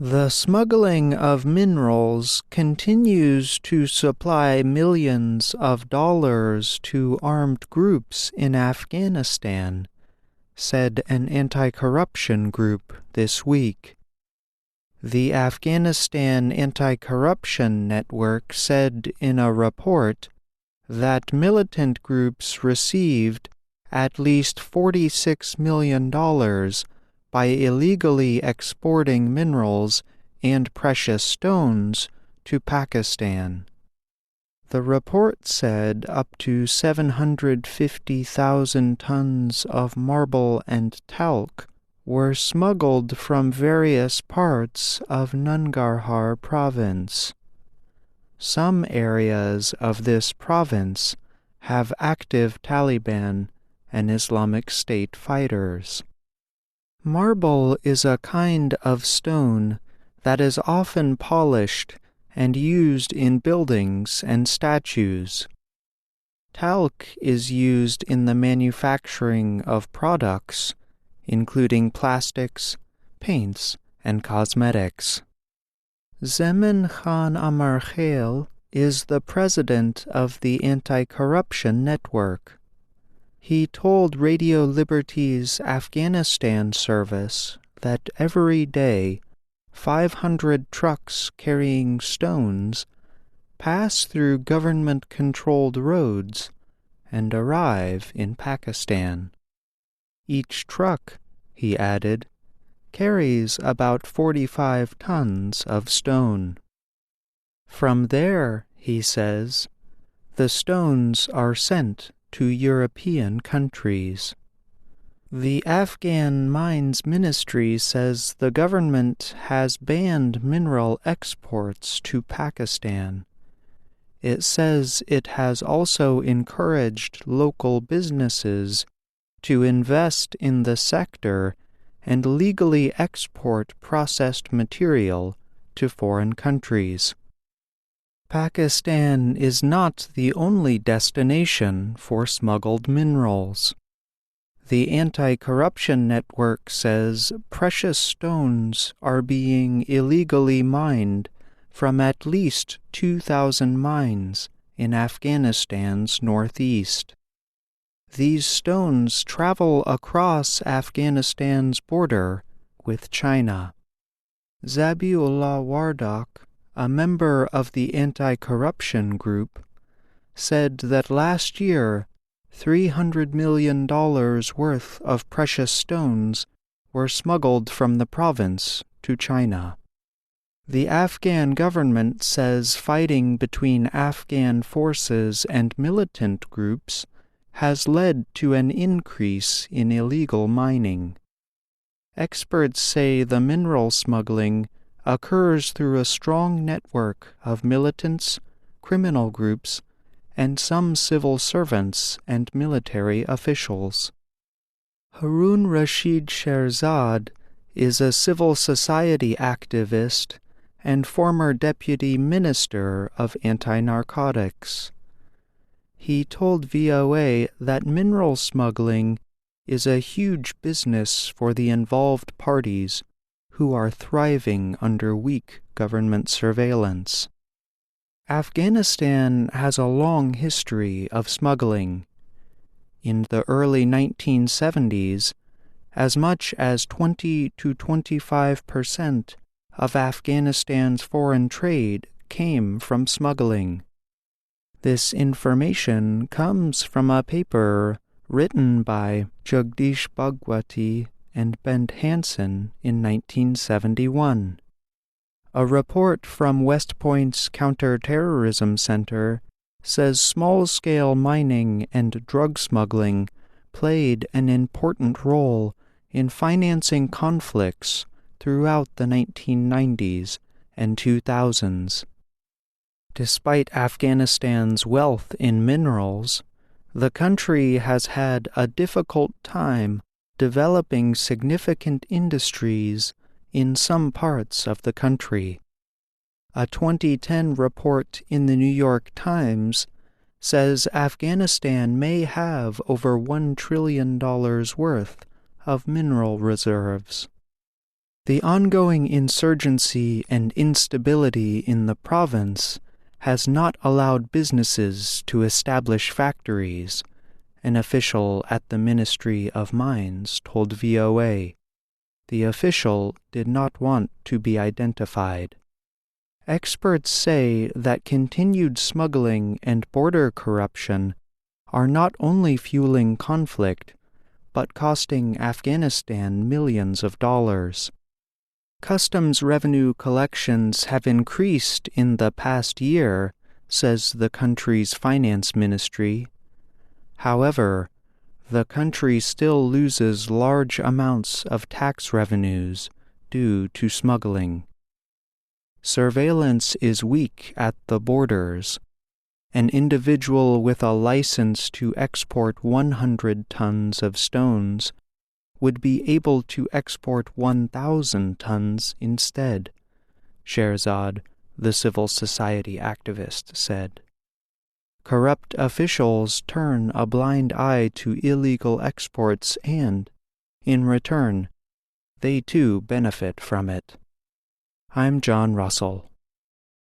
The smuggling of minerals continues to supply millions of dollars to armed groups in Afghanistan, said an anti-corruption group this week. The Afghanistan Anti-Corruption Network said in a report that militant groups received at least $46 million by illegally exporting minerals and precious stones to Pakistan. The report said up to 750,000 tons of marble and talc were smuggled from various parts of Nangarhar province. Some areas of this province have active Taliban and Islamic State fighters. Marble is a kind of stone that is often polished and used in buildings and statues. Talc is used in the manufacturing of products, including plastics, paints, and cosmetics. Zemin Khan Amarkhail is the president of the Anti-Corruption Network. He told Radio Liberty's Afghanistan service that every day 500 trucks carrying stones pass through government-controlled roads and arrive in Pakistan. Each truck, he added, carries about 45 tons of stone. From there, he says, the stones are sent to European countries. The Afghan Mines Ministry says the government has banned mineral exports to Pakistan. It says it has also encouraged local businesses to invest in the sector and legally export processed material to foreign countries. Pakistan is not the only destination for smuggled minerals. The Anti-Corruption Network says precious stones are being illegally mined from at least 2,000 mines in Afghanistan's northeast. These stones travel across Afghanistan's border with China. Zabiullah Wardak, a member of the anti-corruption group, said that last year $300 million worth of precious stones were smuggled from the province to China. The Afghan government says fighting between Afghan forces and militant groups has led to an increase in illegal mining. Experts say the mineral smuggling occurs through a strong network of militants, criminal groups, and some civil servants and military officials. Harun Rashid Sherzad is a civil society activist and former deputy minister of anti-narcotics. He told VOA that mineral smuggling is a huge business for the involved parties who are thriving under weak government surveillance. Afghanistan has a long history of smuggling. In the early 1970s, as much as 20 to 25% of Afghanistan's foreign trade came from smuggling. This information comes from a paper written by Jagdish Bhagwati and Ben Hansen in 1971. A report from West Point's Counterterrorism Center says small-scale mining and drug smuggling played an important role in financing conflicts throughout the 1990s and 2000s. Despite Afghanistan's wealth in minerals, the country has had a difficult time developing significant industries in some parts of the country. A 2010 report in the New York Times says Afghanistan may have over $1 trillion worth of mineral reserves. The ongoing insurgency and instability in the province has not allowed businesses to establish factories, an official at the Ministry of Mines told VOA. The official did not want to be identified. Experts say that continued smuggling and border corruption are not only fueling conflict, but costing Afghanistan millions of dollars. Customs revenue collections have increased in the past year, says the country's finance ministry. However, the country still loses large amounts of tax revenues due to smuggling. Surveillance is weak at the borders. An individual with a license to export 100 tons of stones would be able to export 1,000 tons instead, Sherzad, the civil society activist, said. Corrupt officials turn a blind eye to illegal exports and, in return, they too benefit from it. I'm John Russell.